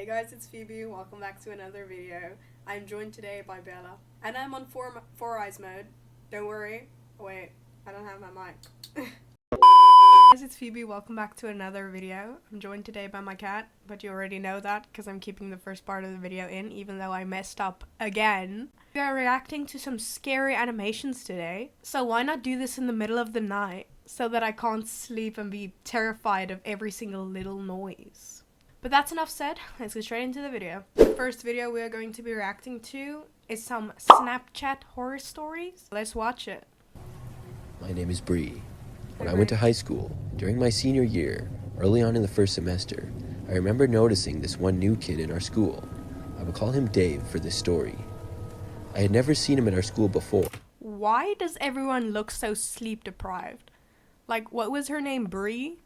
Hey guys, it's Phoebe. Welcome back to another video. I'm joined today by Bella, and I'm on four eyes mode. Don't worry. Wait, I don't have my mic. Guys, it's Phoebe. Welcome back to another video. I'm joined today by my cat, but you already know that because I'm keeping the first part of the video in, even though I messed up again. We are reacting to some scary animations today, so why not do this in the middle of the night so that I can't sleep and be terrified of every single little noise. But that's enough said, let's get straight into the video. The first video we are going to be reacting to is some Snapchat horror stories. Let's watch it. My name is Bree. When I went to high school, during my senior year, early on in the first semester, I remember noticing this one new kid in our school. I would call him Dave for this story. I had never seen him at our school before. Why does everyone look so sleep deprived? Like, what was her name, Bree?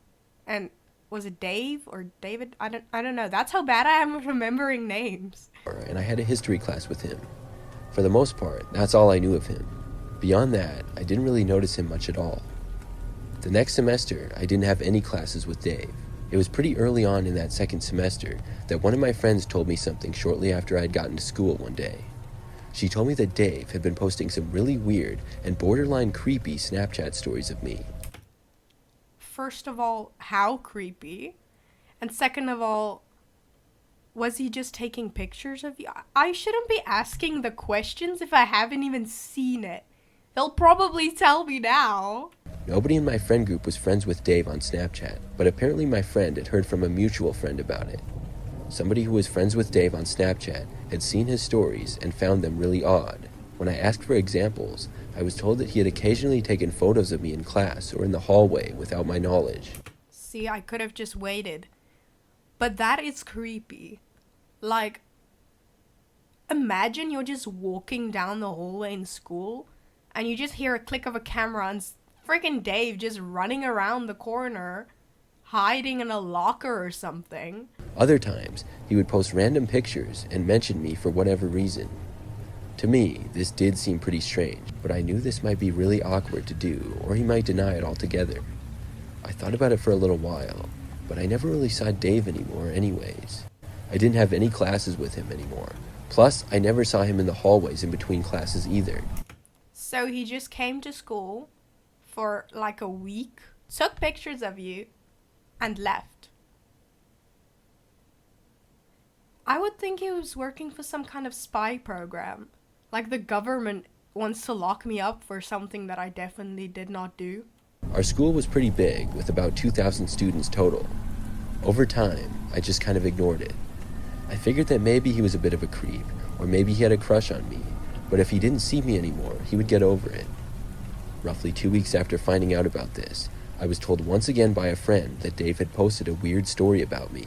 And was it Dave or David? I don't know. That's how bad I am with remembering names. And I had a history class with him. For the most part, that's all I knew of him. Beyond that, I didn't really notice him much at all. The next semester, I didn't have any classes with Dave. It was pretty early on in that second semester that one of my friends told me something shortly after I had gotten to school one day. She told me that Dave had been posting some really weird and borderline creepy Snapchat stories of me. First of all, how creepy? And second of all, was he just taking pictures of you? I shouldn't be asking the questions if I haven't even seen it. They'll probably tell me now. Nobody in my friend group was friends with Dave on Snapchat, but apparently my friend had heard from a mutual friend about it. Somebody who was friends with Dave on Snapchat had seen his stories and found them really odd. When I asked for examples, I was told that he had occasionally taken photos of me in class or in the hallway without my knowledge. See, I could have just waited. But that is creepy. Like, imagine you're just walking down the hallway in school and you just hear a click of a camera and freaking Dave just running around the corner, hiding in a locker or something. Other times, he would post random pictures and mention me for whatever reason. To me, this did seem pretty strange, but I knew this might be really awkward to do, or he might deny it altogether. I thought about it for a little while, but I never really saw Dave anymore anyways. I didn't have any classes with him anymore. Plus, I never saw him in the hallways in between classes either. So he just came to school for like a week, took pictures of you, and left. I would think he was working for some kind of spy program. Like the government wants to lock me up for something that I definitely did not do. Our school was pretty big, with about 2,000 students total. Over time, I just kind of ignored it. I figured that maybe he was a bit of a creep, or maybe he had a crush on me, but if he didn't see me anymore, he would get over it. Roughly 2 weeks after finding out about this, I was told once again by a friend that Dave had posted a weird story about me.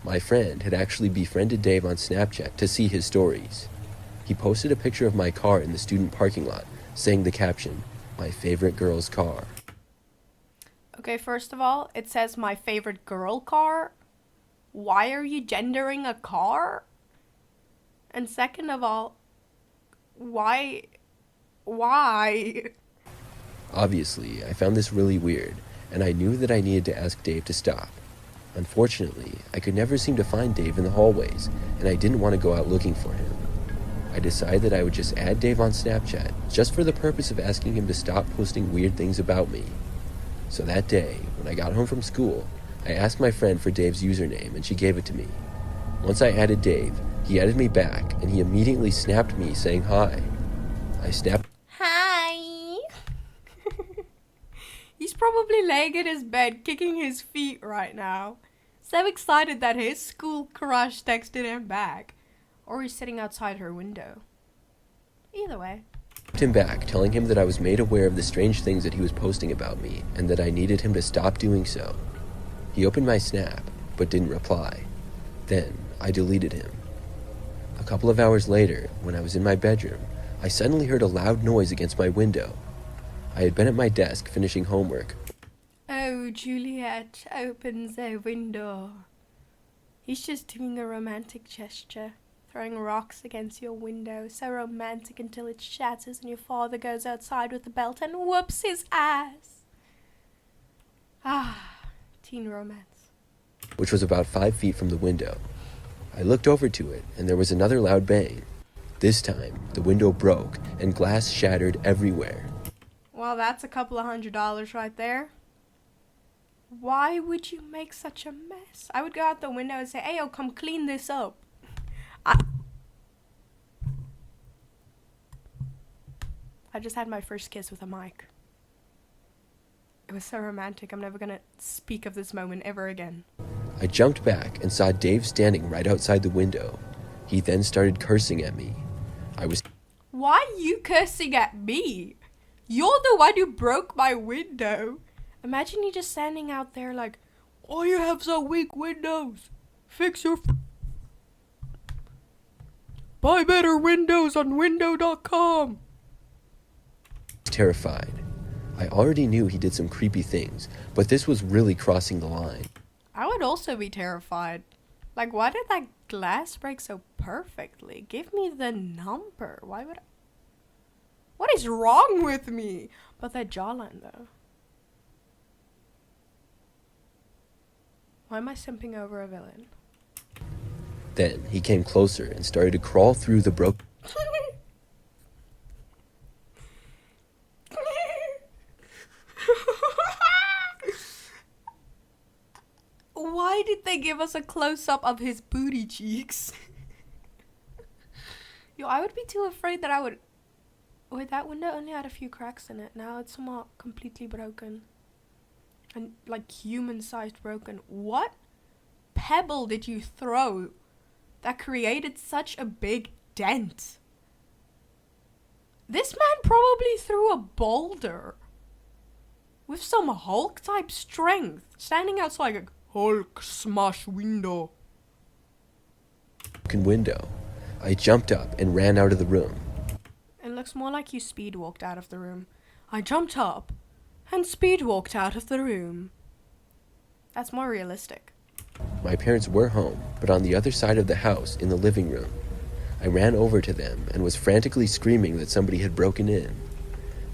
My friend had actually befriended Dave on Snapchat to see his stories. He posted a picture of my car in the student parking lot, saying the caption, "My favorite girl's car." Okay, first of all, it says my favorite girl car. Why are you gendering a car? And second of all, why? Obviously, I found this really weird, and I knew that I needed to ask Dave to stop. Unfortunately, I could never seem to find Dave in the hallways, and I didn't want to go out looking for him. I decided that I would just add Dave on Snapchat, just for the purpose of asking him to stop posting weird things about me. So that day, when I got home from school, I asked my friend for Dave's username, and she gave it to me. Once I added Dave, he added me back, and he immediately snapped me saying hi. I snapped. Hi. He's probably laying in his bed, kicking his feet right now. So excited that his school crush texted him back. Or he's sitting outside her window. Either way. Him back, telling him that I was made aware of the strange things that he was posting about me, and that I needed him to stop doing so. He opened my snap, but didn't reply. Then, I deleted him. A couple of hours later, when I was in my bedroom, I suddenly heard a loud noise against my window. I had been at my desk finishing homework. Oh, Juliet opens a window. He's just doing a romantic gesture. Throwing rocks against your window, so romantic until it shatters and your father goes outside with a belt and whoops his ass. Ah, teen romance. Which was about 5 feet from the window. I looked over to it, and there was another loud bang. This time, the window broke, and glass shattered everywhere. Well, that's a couple of $100 right there. Why would you make such a mess? I would go out the window and say, hey, yo, come clean this up. I just had my first kiss with a mic. It was so romantic. I'm never gonna speak of this moment ever again. I jumped back and saw Dave standing right outside the window. He then started cursing at me. Why are you cursing at me? You're the one who broke my window. Imagine you just standing out there like, oh, you have some weak windows. Fix your... Buy better windows on window.com. Terrified. I already knew he did some creepy things, but this was really crossing the line. I would also be terrified. Like, why did that glass break so perfectly? Give me the number. Why would I... What is wrong with me? But that jawline, though. Why am I simping over a villain? Then he came closer and started to crawl through the broken... Why did they give us a close-up of his booty cheeks? Yo, I would be too afraid that I would... Wait, that window only had a few cracks in it. Now it's somewhat completely broken. And, like, human-sized broken. What pebble did you throw that created such a big dent? This man probably threw a boulder with some Hulk-type strength, standing outside like, Hulk smash window. Window. I jumped up and ran out of the room. It looks more like you speed walked out of the room. I jumped up and speed walked out of the room. That's more realistic. My parents were home, but on the other side of the house, in the living room. I ran over to them and was frantically screaming that somebody had broken in.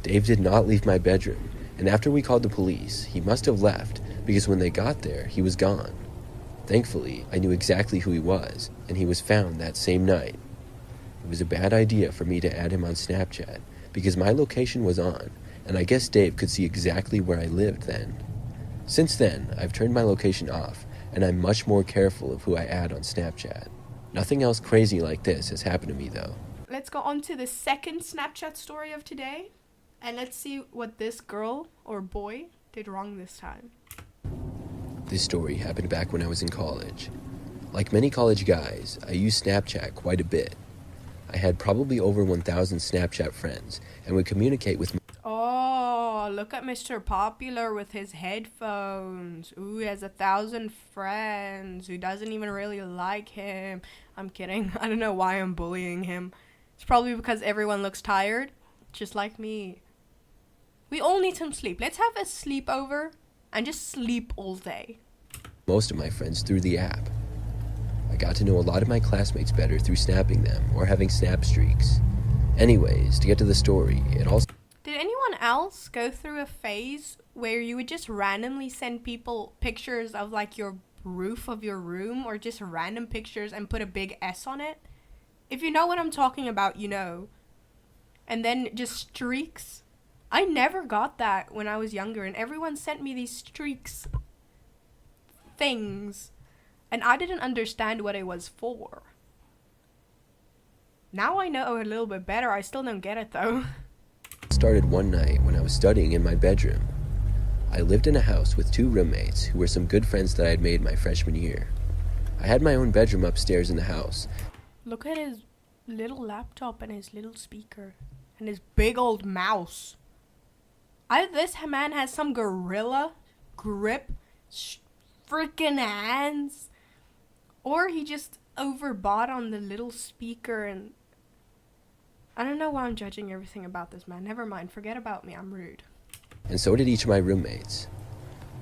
Dave did not leave my bedroom, and after we called the police, he must have left, because when they got there, he was gone. Thankfully, I knew exactly who he was, and he was found that same night. It was a bad idea for me to add him on Snapchat, because my location was on, and I guess Dave could see exactly where I lived then. Since then, I've turned my location off, and I'm much more careful of who I add on Snapchat. Nothing else crazy like this has happened to me, though. Let's go on to the second Snapchat story of today, and let's see what this girl or boy did wrong this time. This story happened back when I was in college. Like many college guys, I used Snapchat quite a bit. I had probably over 1,000 Snapchat friends and would communicate with... Oh, look at Mr. Popular with his headphones. Ooh, he has 1,000 friends who doesn't even really like him. I'm kidding. I don't know why I'm bullying him. It's probably because everyone looks tired, just like me. We all need some sleep. Let's have a sleepover and just sleep all day. Most of my friends through the app. I got to know a lot of my classmates better through snapping them or having snap streaks. Anyways, to get to the story, it also... Did anyone else go through a phase where you would just randomly send people pictures of like your roof of your room or just random pictures and put a big S on it? If you know what I'm talking about, you know. And then just streaks. I never got that when I was younger, and everyone sent me these streaks things, and I didn't understand what it was for. Now I know a little bit better. I still don't get it though. Started one night when I was studying in my bedroom. I lived in a house with 2 roommates who were some good friends that I had made my freshman year. I had my own bedroom upstairs in the house. Look at his little laptop and his little speaker and his big old mouse. This man has some gorilla grip freaking hands, or he just overbought on the little speaker, and I don't know why I'm judging everything about this man. Never mind, forget about me, I'm rude. And so did each of my roommates.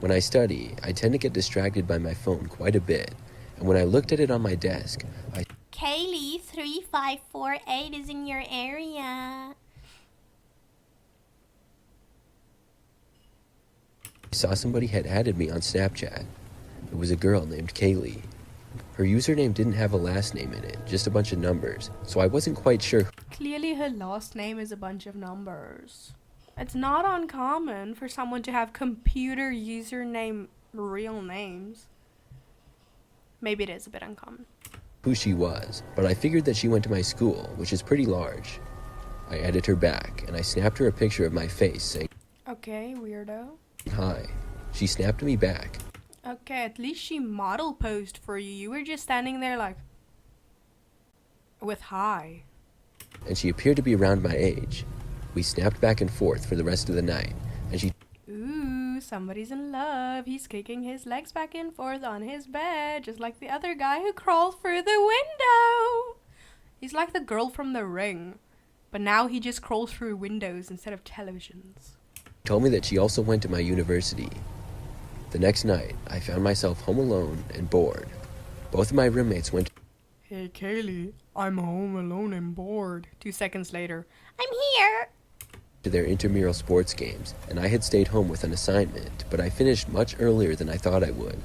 When I study, I tend to get distracted by my phone quite a bit, and when I looked at it on my desk, Kaylee 3548 is in your area. I saw somebody had added me on Snapchat. It was a girl named Kaylee. Her username didn't have a last name in it, just a bunch of numbers, so I wasn't quite sure. Clearly her last name is a bunch of numbers. It's not uncommon for someone to have computer username real names. Maybe it is a bit uncommon. Who she was, but I figured that she went to my school, which is pretty large. I added her back, and I snapped her a picture of my face saying, Okay, weirdo. "Hi." She snapped me back. Okay, at least she model posed for you. You were just standing there like, with hi. And she appeared to be around my age. We snapped back and forth for the rest of the night, and she Ooh, somebody's in love. He's kicking his legs back and forth on his bed, just like the other guy who crawled through the window. He's like the girl from The Ring, but now he just crawls through windows instead of televisions. told me that she also went to my university. The next night, I found myself home alone and bored. Both of my roommates went Hey Kaylee, I'm home alone and bored. 2 seconds later, I'm here. to their intramural sports games, and I had stayed home with an assignment, but I finished much earlier than I thought I would.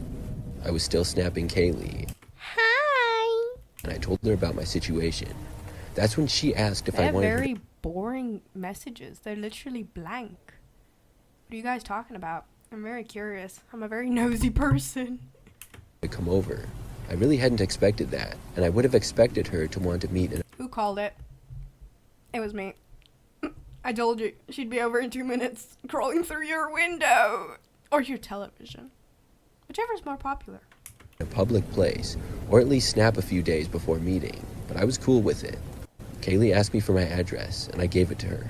I was still snapping Kaylee, Hi. and I told her about my situation. That's when she asked if they I have wanted her very boring messages. They're literally blank. What are you guys talking about? I'm very curious. I'm a very nosy person. to come over. I really hadn't expected that, and I would have expected her to want to meet in Who called it? It was me. I told you she'd be over in 2 minutes, crawling through your window or your television, whichever's more popular. a public place, or at least snap a few days before meeting, but I was cool with it. Kaylee asked me for my address, and I gave it to her.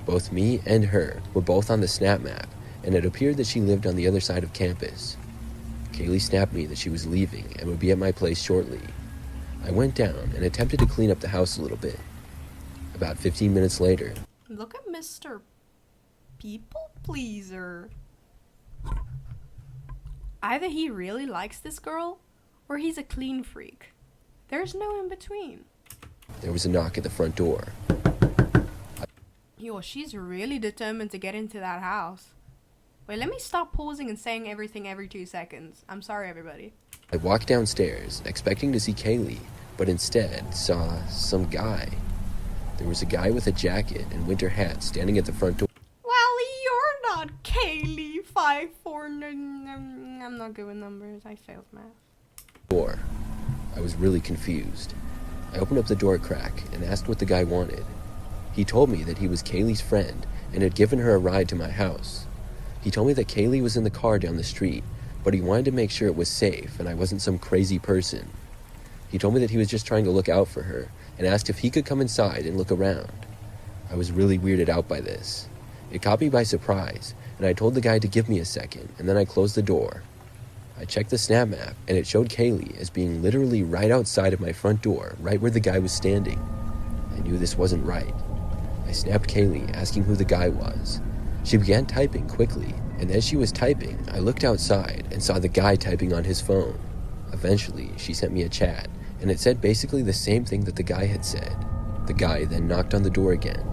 Both me and her were both on the snap map, and it appeared that she lived on the other side of campus. Kaylee snapped me that she was leaving and would be at my place shortly. I went down and attempted to clean up the house a little bit. About 15 minutes later, Look at Mr. People Pleaser. Either he really likes this girl, or he's a clean freak. There's no in between. there was a knock at the front door. Yo, she's really determined to get into that house. Wait, let me stop pausing and saying everything every 2 seconds. I'm sorry, everybody. I walked downstairs, expecting to see Kaylee, but instead saw some guy. There was a guy with a jacket and winter hat standing at the front door. Well, you're not Kaylee 54. I'm not good with numbers. I failed math. I was really confused. I opened up the door a crack and asked what the guy wanted. He told me that he was Kaylee's friend and had given her a ride to my house. He told me that Kaylee was in the car down the street, but he wanted to make sure it was safe and I wasn't some crazy person. He told me that he was just trying to look out for her and asked if he could come inside and look around. I was really weirded out by this. It caught me by surprise, and I told the guy to give me a second, and then I closed the door. I checked the snap map, and it showed Kaylee as being literally right outside of my front door, right where the guy was standing. I knew this wasn't right. I snapped Kaylee, asking who the guy was. She began typing quickly, and as she was typing, I looked outside and saw the guy typing on his phone. Eventually, she sent me a chat, and it said basically the same thing that the guy had said. The guy then knocked on the door again.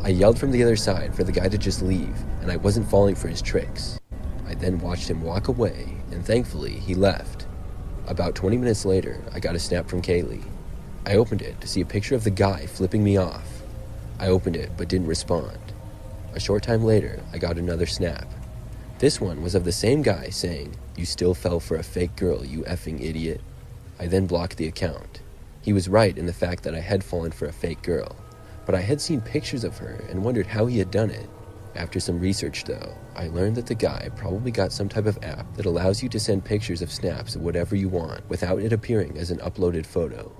I yelled from the other side for the guy to just leave, and I wasn't falling for his tricks. I then watched him walk away, and thankfully, he left. About 20 minutes later, I got a snap from Kaylee. I opened it to see a picture of the guy flipping me off. I opened it but didn't respond. A short time later, I got another snap. This one was of the same guy saying, "You still fell for a fake girl, you effing idiot." I then blocked the account. He was right in the fact that I had fallen for a fake girl, but I had seen pictures of her and wondered how he had done it. After some research though, I learned that the guy probably got some type of app that allows you to send pictures of snaps of whatever you want without it appearing as an uploaded photo.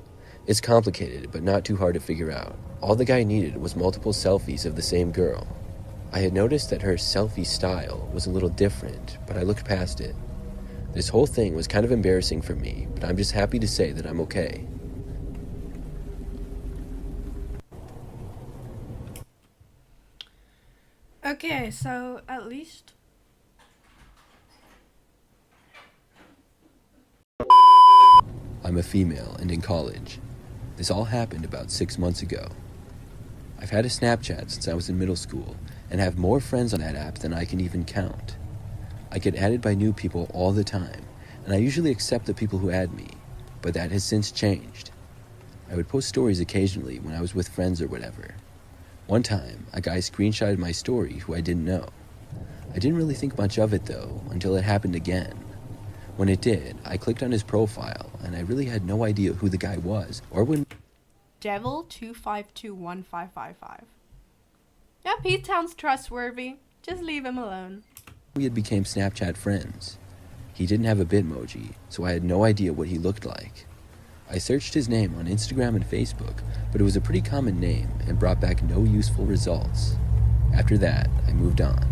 It's complicated, but not too hard to figure out. All the guy needed was multiple selfies of the same girl. I had noticed that her selfie style was a little different, but I looked past it. This whole thing was kind of embarrassing for me, but I'm just happy to say that I'm okay. Okay, so at least I'm a female and in college. This all happened about 6 months ago. I've had a Snapchat since I was in middle school and have more friends on that app than I can even count. I get added by new people all the time, and I usually accept the people who add me. but that has since changed. I would post stories occasionally when I was with friends or whatever. One time, a guy screenshotted my story who I didn't know. I didn't really think much of it though, until it happened again. When it did, I clicked on his profile, and I really had no idea who the guy was, or when Devil2521555. Yep, he sounds trustworthy. Just leave him alone. we had became Snapchat friends. He didn't have a Bitmoji, so I had no idea what he looked like. I searched his name on Instagram and Facebook, but it was a pretty common name and brought back no useful results. After that, I moved on.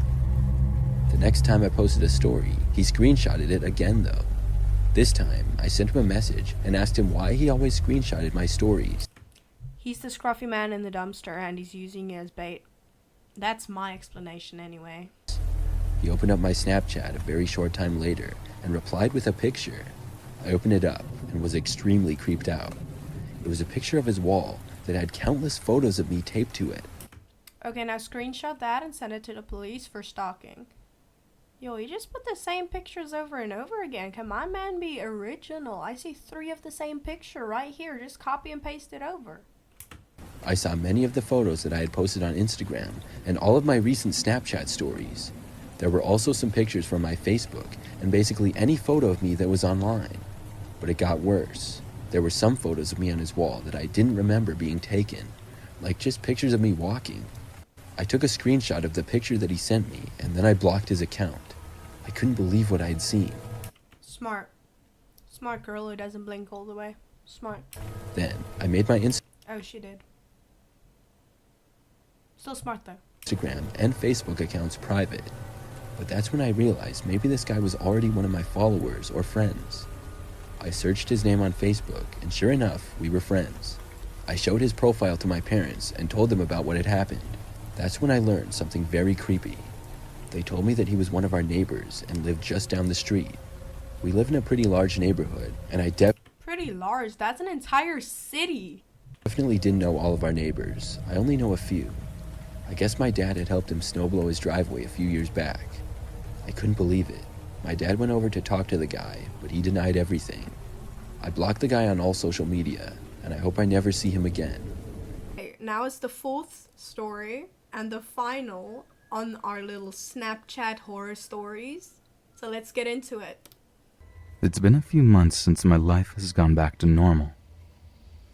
The next time I posted a story, he screenshotted it again though. This time, I sent him a message and asked him why he always screenshotted my stories. He's the scruffy man in the dumpster and he's using you as bait. That's my explanation anyway. He opened up my Snapchat a very short time later and replied with a picture. I opened it up and was extremely creeped out. It was a picture of his wall that had countless photos of me taped to it. Okay, now screenshot that and send it to the police for stalking. Yo, you just put the same pictures over and over again. Can my man be original? I see 3 of the same picture right here. Just copy and paste it over. I saw many of the photos that I had posted on Instagram and all of my recent Snapchat stories. There were also some pictures from my Facebook and basically any photo of me that was online. But it got worse. There were some photos of me on his wall that I didn't remember being taken, like just pictures of me walking. I took a screenshot of the picture that he sent me and then I blocked his account. I couldn't believe what I had seen. Smart. Smart girl who doesn't blink all the way. Smart. Then I made my Oh, she did. Still smart though. Instagram and Facebook accounts private. But that's when I realized maybe this guy was already one of my followers or friends. I searched his name on Facebook, and sure enough, we were friends. I showed his profile to my parents and told them about what had happened. That's when I learned something very creepy. They told me that he was one of our neighbors and lived just down the street. We live in a pretty large neighborhood, and I Pretty large? That's an entire city. definitely didn't know all of our neighbors. I only know a few. I guess my dad had helped him snowblow his driveway a few years back. I couldn't believe it. My dad went over to talk to the guy, but he denied everything. I blocked the guy on all social media, and I hope I never see him again. Okay, now it's the 4th story and the final on our little Snapchat horror stories. So let's get into it. It's been a few months since my life has gone back to normal.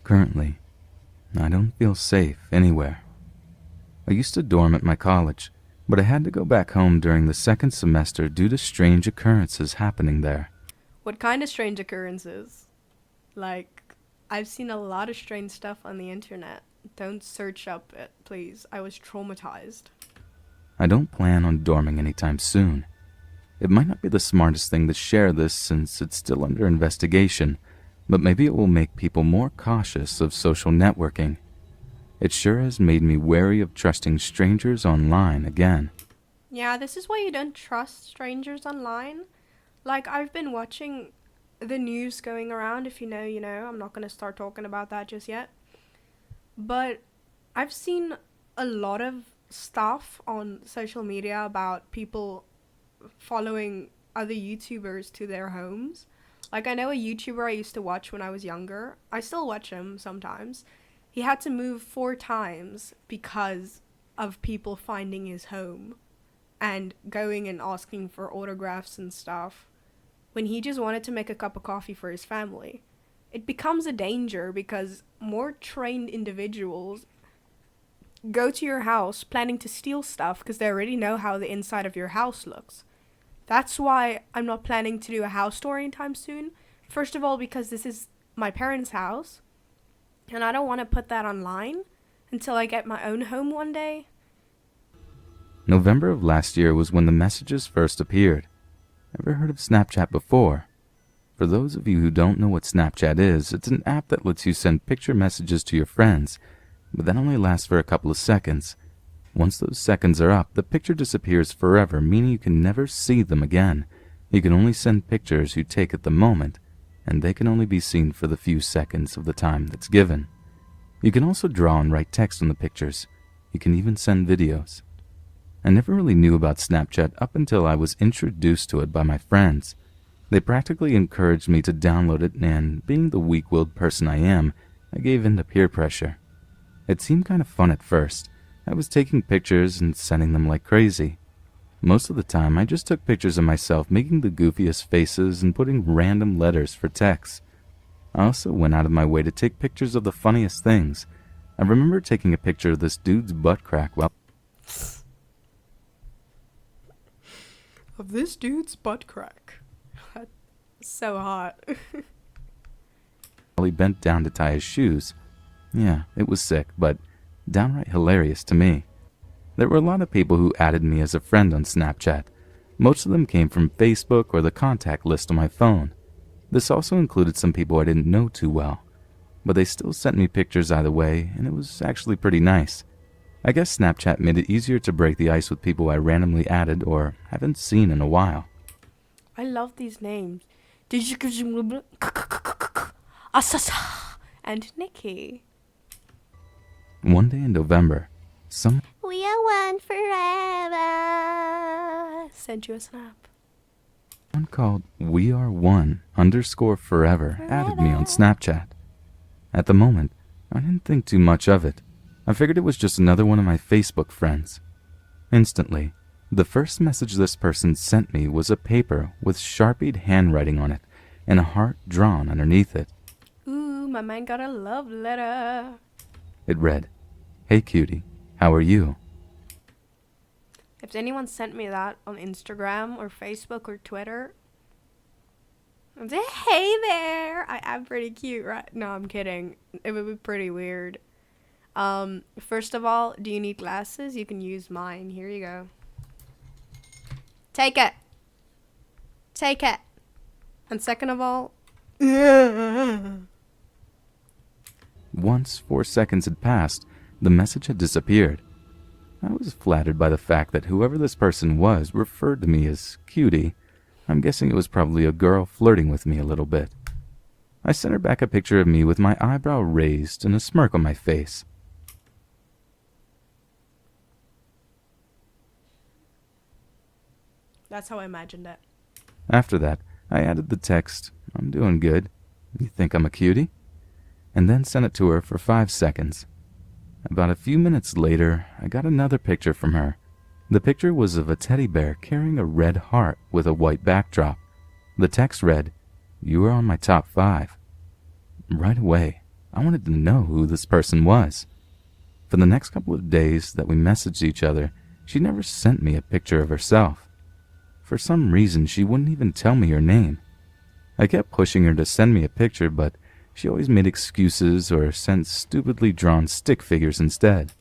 Currently, I don't feel safe anywhere. I used to dorm at my college, but I had to go back home during the 2nd semester due to strange occurrences happening there. What kind of strange occurrences? Like, I've seen a lot of strange stuff on the internet. Don't search up it, please. I was traumatized. I don't plan on dorming anytime soon. It might not be the smartest thing to share this since it's still under investigation, but maybe it will make people more cautious of social networking. It sure has made me wary of trusting strangers online again. Yeah, this is why you don't trust strangers online. Like, I've been watching the news going around. If you know, you know. I'm not going to start talking about that just yet. But I've seen a lot of stuff on social media about people following other YouTubers to their homes. Like, I know a YouTuber I used to watch when I was younger. I still watch him sometimes. He had to move 4 times because of people finding his home and going and asking for autographs and stuff when he just wanted to make a cup of coffee for his family. It becomes a danger because more trained individuals go to your house planning to steal stuff because they already know how the inside of your house looks. That's why I'm not planning to do a house tour anytime soon. First of all, because this is my parents' house. And I don't want to put that online until I get my own home one day. November of last year was when the messages first appeared. Ever heard of Snapchat before? For those of you who don't know what Snapchat is, it's an app that lets you send picture messages to your friends, but that only lasts for a couple of seconds. Once those seconds are up, the picture disappears forever, meaning you can never see them again. You can only send pictures you take at the moment, and they can only be seen for the few seconds of the time that's given. You can also draw and write text on the pictures. You can even send videos. I never really knew about Snapchat up until I was introduced to it by my friends. They practically encouraged me to download it, and being the weak-willed person I am, I gave in to peer pressure. It seemed kind of fun at first. I was taking pictures and sending them like crazy. Most of the time, I just took pictures of myself making the goofiest faces and putting random letters for text. I also went out of my way to take pictures of the funniest things. I remember taking a picture of this dude's butt crack while Of this dude's butt crack. That's so hot. he bent down to tie his shoes. Yeah, it was sick, but downright hilarious to me. There were a lot of people who added me as a friend on Snapchat. Most of them came from Facebook or the contact list on my phone. This also included some people I didn't know too well, but they still sent me pictures either way, and it was actually pretty nice. I guess Snapchat made it easier to break the ice with people I randomly added or haven't seen in a while. I love these names. And Nikki. One day in November, someone We are one forever. Sent you a snap. called WeAreOne_Forever added me on Snapchat. At the moment, I didn't think too much of it. I figured it was just another one of my Facebook friends. Instantly, the first message this person sent me was a paper with Sharpied handwriting on it and a heart drawn underneath it. Ooh, my man got a love letter. It read, "Hey cutie, how are you?" If anyone sent me that on Instagram or Facebook or Twitter, I'd say, hey there. I'm pretty cute, right? No, I'm kidding. It would be pretty weird. First of all, do you need glasses? You can use mine. Here you go. Take it. Take it. And second of all, Once 4 seconds had passed, the message had disappeared. I was flattered by the fact that whoever this person was referred to me as cutie. I'm guessing it was probably a girl flirting with me a little bit. I sent her back a picture of me with my eyebrow raised and a smirk on my face. that's how I imagined it. After that, I added the text, "I'm doing good. You think I'm a cutie?" And then sent it to her for 5 seconds. About a few minutes later, I got another picture from her. The picture was of a teddy bear carrying a red heart with a white backdrop. The text read, "You are on my top 5. Right away, I wanted to know who this person was. For the next couple of days that we messaged each other, she never sent me a picture of herself. For some reason, she wouldn't even tell me her name. I kept pushing her to send me a picture, but she always made excuses or sent stupidly drawn stick figures instead.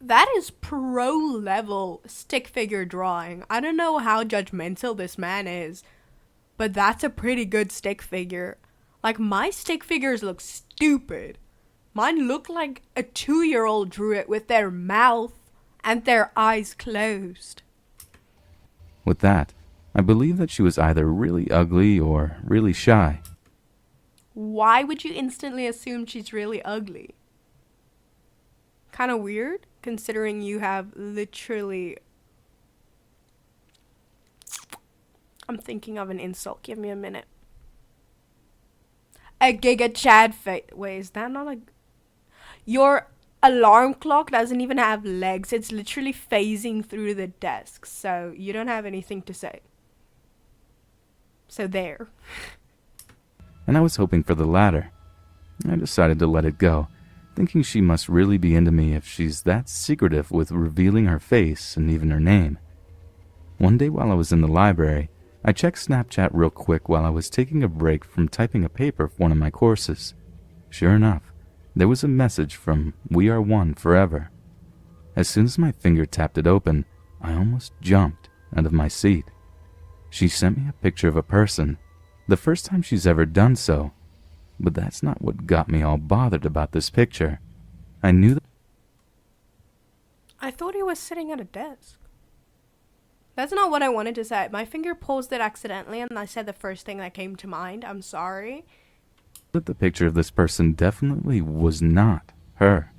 That is pro level stick figure drawing. I don't know how judgmental this man is, but that's a pretty good stick figure. Like, my stick figures look stupid. Mine look like a 2-year-old drew it with their mouth and their eyes closed. With that, I believe that she was either really ugly or really shy. Why would you instantly assume she's really ugly? Kind of weird, considering you have literally... I'm thinking of an insult. Give me a minute. A Giga Chad face. Wait, is that not a... Your alarm clock doesn't even have legs. It's literally phasing through the desk. So you don't have anything to say. So there. And I was hoping for the latter. I decided to let it go, thinking she must really be into me if she's that secretive with revealing her face and even her name. One day while I was in the library, I checked Snapchat real quick while I was taking a break from typing a paper for one of my courses. Sure enough, there was a message from We Are One Forever. As soon as my finger tapped it open, I almost jumped out of my seat. She sent me a picture of a person, the first time she's ever done so. But that's not what got me all bothered about this picture. I knew that I thought he was sitting at a desk. That's not what I wanted to say. My finger paused it accidentally and I said the first thing that came to mind. I'm sorry. the picture of this person definitely was not her.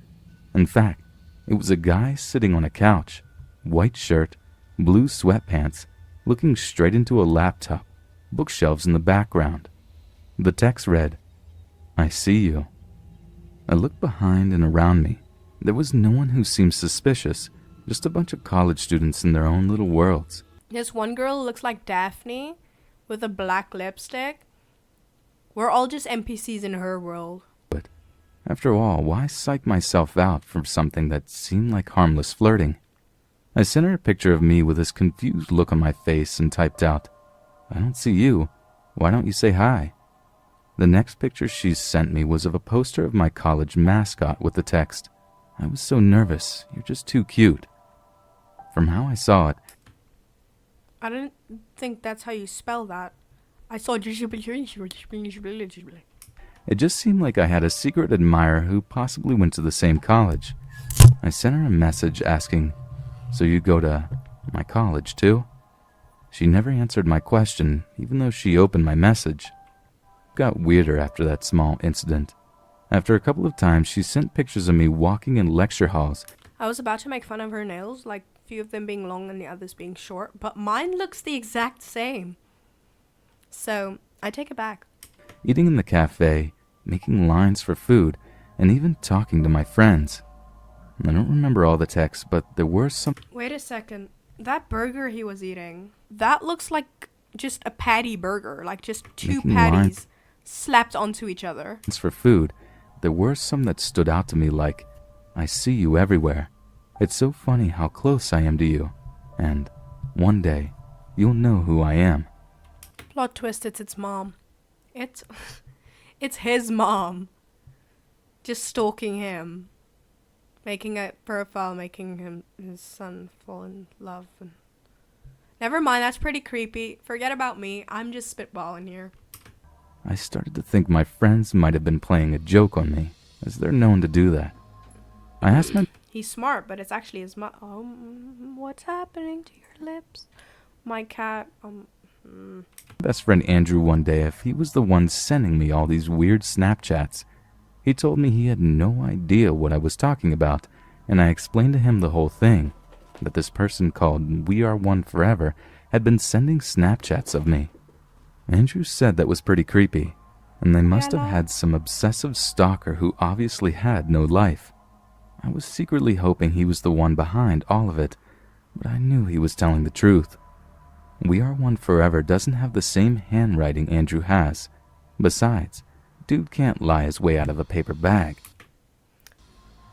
In fact, it was a guy sitting on a couch, white shirt, blue sweatpants, looking straight into a laptop, bookshelves in the background. The text read, "I see you." I looked behind and around me. There was no one who seemed suspicious, just a bunch of college students in their own little worlds. This one girl looks like Daphne with a black lipstick. We're all just NPCs in her world. But after all, why psych myself out for something that seemed like harmless flirting? I sent her a picture of me with this confused look on my face and typed out, "I don't see you. Why don't you say hi?" The next picture she sent me was of a poster of my college mascot with the text, "I was so nervous. You're just too cute." From how I saw it, I didn't think that's how you spell that. I saw it just seemed like I had a secret admirer who possibly went to the same college. I sent her a message asking, "So you go to my college too?" She never answered my question, even though she opened my message. It got weirder after that small incident. After a couple of times, she sent pictures of me walking in lecture halls. I was about to make fun of her nails, like a few of them being long and the others being short, but mine looks the exact same. So, I take it back. Eating in the cafe, making lines for food, and even talking to my friends. I don't remember all the texts, but there were some... Wait a second. That burger he was eating, that looks like just a patty burger, like just two Making patties slapped onto each other. For food, there were some that stood out to me like, "I see you everywhere. It's so funny how close I am to you. And one day, you'll know who I am." Plot twist, it's its mom. It's his mom. Just stalking him. Making a profile, making his son fall in love. And never mind, that's pretty creepy. Forget about me. I'm just spitballing here. I started to think my friends might have been playing a joke on me, as they're known to do that. I asked my... He's smart, but it's actually his mom. What's happening to your lips? My cat, best friend Andrew one day if he was the one sending me all these weird Snapchats. He told me he had no idea what I was talking about, and I explained to him the whole thing, that this person called We Are One Forever had been sending Snapchats of me. Andrew said that was pretty creepy, and they must have had some obsessive stalker who obviously had no life. I was secretly hoping he was the one behind all of it, but I knew he was telling the truth. We Are One Forever doesn't have the same handwriting Andrew has. Besides, dude can't lie his way out of a paper bag.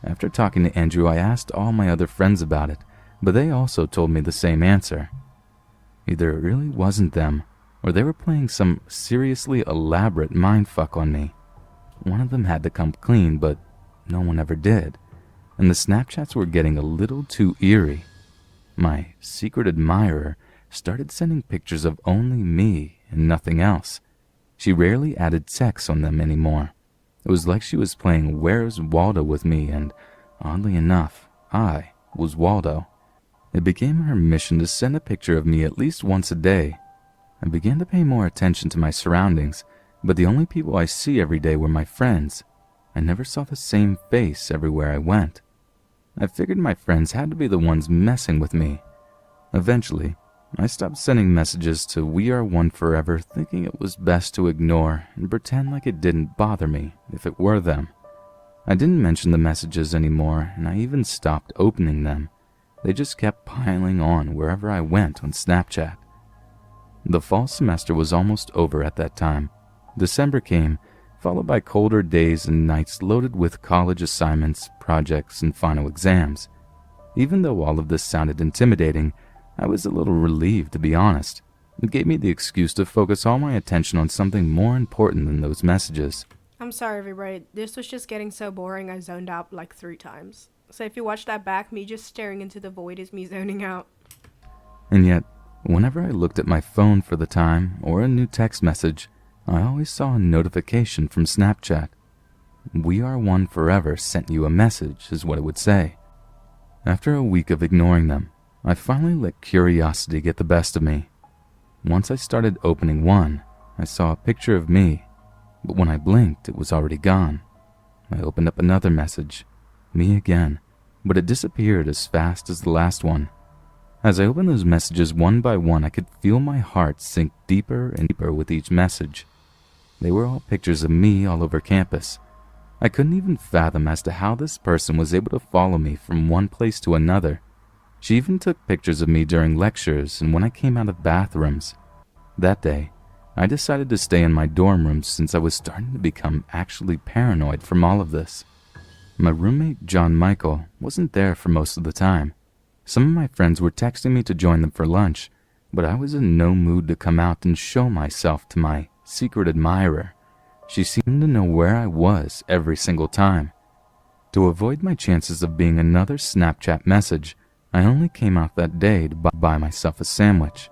After talking to Andrew, I asked all my other friends about it, but they also told me the same answer. Either it really wasn't them, or they were playing some seriously elaborate mindfuck on me. One of them had to come clean, but no one ever did, and the Snapchats were getting a little too eerie. My secret admirer started sending pictures of only me and nothing else. She rarely added text on them anymore. It was like she was playing Where's Waldo with me, and oddly enough, I was Waldo. It became her mission to send a picture of me at least once a day. I began to pay more attention to my surroundings, but the only people I see every day were my friends. I never saw the same face everywhere I went. I figured my friends had to be the ones messing with me. Eventually, I stopped sending messages to We Are One Forever, thinking it was best to ignore and pretend like it didn't bother me if it were them. I didn't mention the messages anymore, and I even stopped opening them. They just kept piling on wherever I went on Snapchat. The fall semester was almost over at that time. December came, followed by colder days and nights loaded with college assignments, projects, and final exams. Even though all of this sounded intimidating, I was a little relieved, to be honest. It gave me the excuse to focus all my attention on something more important than those messages. I'm sorry, everybody. This was just getting so boring I zoned out like 3 times. So if you watch that back, me just staring into the void is me zoning out. And yet, whenever I looked at my phone for the time or a new text message, I always saw a notification from Snapchat. We Are One Forever sent you a message, is what it would say. After a week of ignoring them, I finally let curiosity get the best of me. Once I started opening one, I saw a picture of me, but when I blinked, it was already gone. I opened up another message, me again, but it disappeared as fast as the last one. As I opened those messages one by one, I could feel my heart sink deeper and deeper with each message. They were all pictures of me all over campus. I couldn't even fathom as to how this person was able to follow me from one place to another. She even took pictures of me during lectures and when I came out of bathrooms. That day, I decided to stay in my dorm room since I was starting to become actually paranoid from all of this. My roommate, John Michael, wasn't there for most of the time. Some of my friends were texting me to join them for lunch, but I was in no mood to come out and show myself to my secret admirer. She seemed to know where I was every single time. To avoid my chances of being another Snapchat message, I only came out that day to buy myself a sandwich.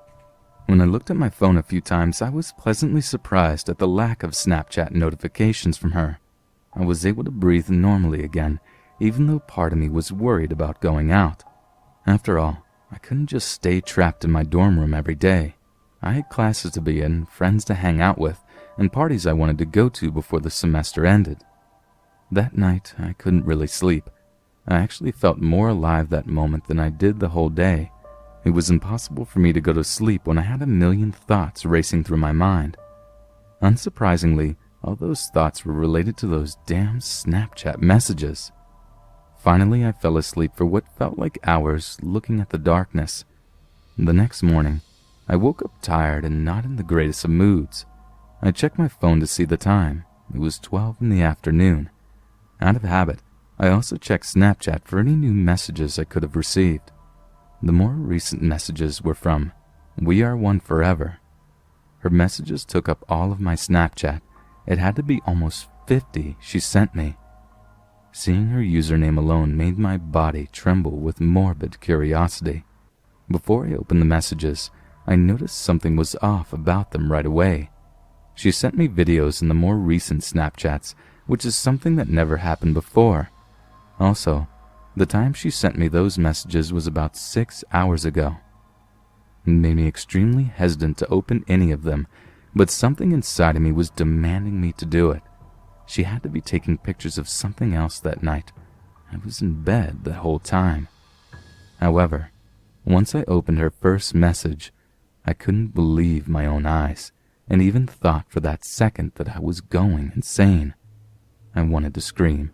When I looked at my phone a few times, I was pleasantly surprised at the lack of Snapchat notifications from her. I was able to breathe normally again, even though part of me was worried about going out. After all, I couldn't just stay trapped in my dorm room every day. I had classes to be in, friends to hang out with, and parties I wanted to go to before the semester ended. That night, I couldn't really sleep. I actually felt more alive that moment than I did the whole day. It was impossible for me to go to sleep when I had a million thoughts racing through my mind. Unsurprisingly, all those thoughts were related to those damn Snapchat messages. Finally, I fell asleep for what felt like hours looking at the darkness. The next morning, I woke up tired and not in the greatest of moods. I checked my phone to see the time. It was 12 in the afternoon. Out of habit, I also checked Snapchat for any new messages I could have received. The more recent messages were from We Are One Forever. Her messages took up all of my Snapchat. It had to be almost 50 she sent me. Seeing her username alone made my body tremble with morbid curiosity. Before I opened the messages, I noticed something was off about them right away. She sent me videos in the more recent Snapchats, which is something that never happened before. Also, the time she sent me those messages was about 6 hours ago. It made me extremely hesitant to open any of them, but something inside of me was demanding me to do it. She had to be taking pictures of something else that night. I was in bed the whole time. However, once I opened her first message, I couldn't believe my own eyes, and even thought for that second that I was going insane. I wanted to scream.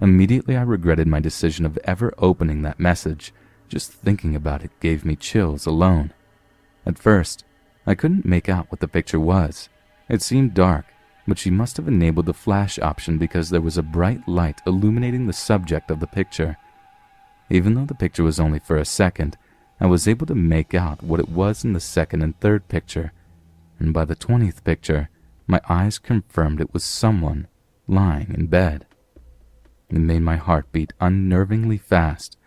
Immediately I regretted my decision of ever opening that message. Just thinking about it gave me chills alone. At first, I couldn't make out what the picture was. It seemed dark, but she must have enabled the flash option because there was a bright light illuminating the subject of the picture. Even though the picture was only for a second, I was able to make out what it was in the second and third picture, and by the 20th picture, my eyes confirmed it was someone lying in bed. It made my heart beat unnervingly fast.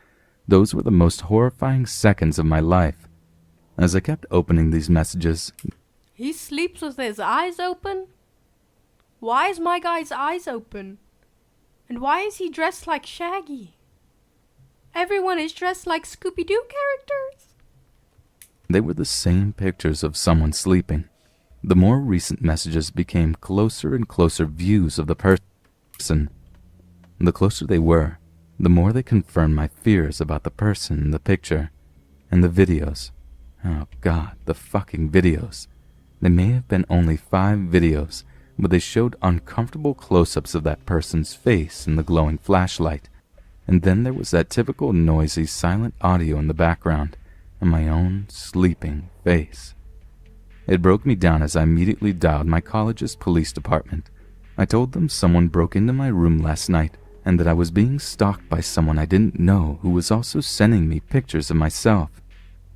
Those were the most horrifying seconds of my life. As I kept opening these messages, He sleeps with his eyes open? Why is my guy's eyes open? And why is he dressed like Shaggy? Everyone is dressed like Scooby-Doo characters. they were the same pictures of someone sleeping. The more recent messages became closer and closer views of the person. The closer they were, the more they confirmed my fears about the person in the picture. And the videos. Oh God, the fucking videos. They may have been only 5 videos, but they showed uncomfortable close-ups of that person's face in the glowing flashlight. And then there was that typical noisy, silent audio in the background, and my own sleeping face. It broke me down as I immediately dialed my college's police department. I told them someone broke into my room last night, and that I was being stalked by someone I didn't know who was also sending me pictures of myself.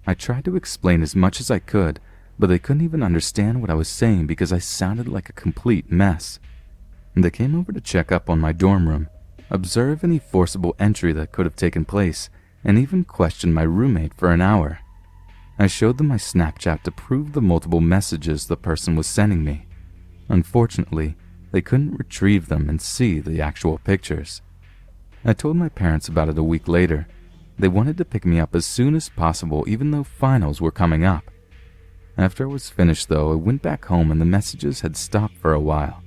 I tried to explain as much as I could, but they couldn't even understand what I was saying because I sounded like a complete mess. And they came over to check up on my dorm room, observe any forcible entry that could have taken place, and even question my roommate for an hour. I showed them my Snapchat to prove the multiple messages the person was sending me. Unfortunately, they couldn't retrieve them and see the actual pictures. I told my parents about it a week later. They wanted to pick me up as soon as possible, even though finals were coming up. After I was finished, though, I went back home and the messages had stopped for a while.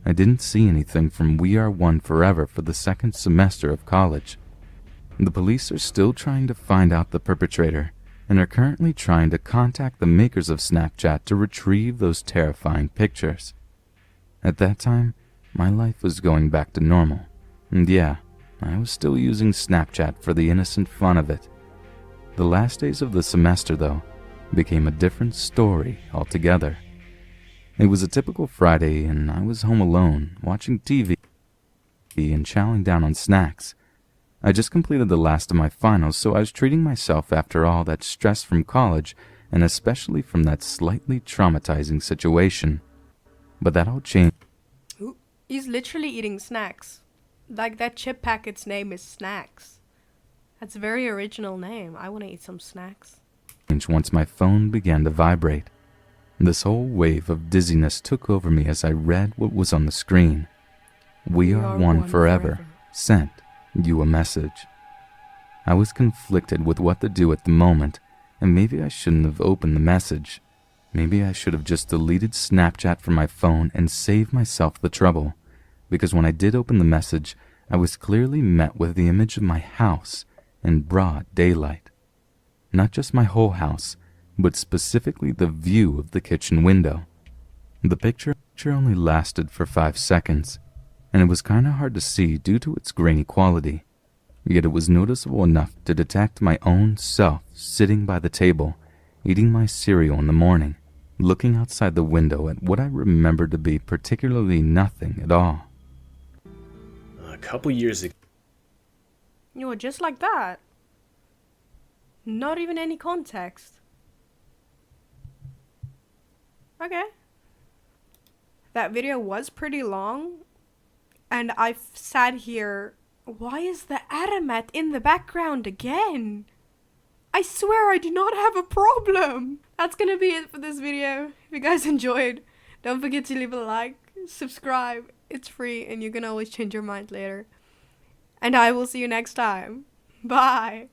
I didn't see anything from We Are One Forever for the second semester of college. The police are still trying to find out the perpetrator, and are currently trying to contact the makers of Snapchat to retrieve those terrifying pictures. At that time, my life was going back to normal, and yeah, I was still using Snapchat for the innocent fun of it. The last days of the semester, though, became a different story altogether. It was a typical Friday, and I was home alone, watching TV and chowing down on snacks. I just completed the last of my finals, so I was treating myself after all that stress from college, and especially from that slightly traumatizing situation. But that all changed. He's literally eating snacks. Like that chip packet's name is Snacks. That's a very original name. I want to eat some snacks. Once my phone began to vibrate. This whole wave of dizziness took over me as I read what was on the screen. We are one forever. Sent you a message. I was conflicted with what to do at the moment, and maybe I shouldn't have opened the message. Maybe I should have just deleted Snapchat from my phone and saved myself the trouble, because when I did open the message, I was clearly met with the image of my house in broad daylight. Not just my whole house, but specifically the view of the kitchen window. The picture only lasted for 5 seconds, and it was kinda hard to see due to its grainy quality. Yet it was noticeable enough to detect my own self sitting by the table, eating my cereal in the morning, looking outside the window at what I remembered to be particularly nothing at all. A couple years ago. You know, just like that. Not even any context. Okay. That video was pretty long. And I've sat here. Why is the Aramat in the background again? I swear I do not have a problem. That's gonna be it for this video. If you guys enjoyed, don't forget to leave a like, subscribe. It's free and you can always change your mind later. And I will see you next time. Bye.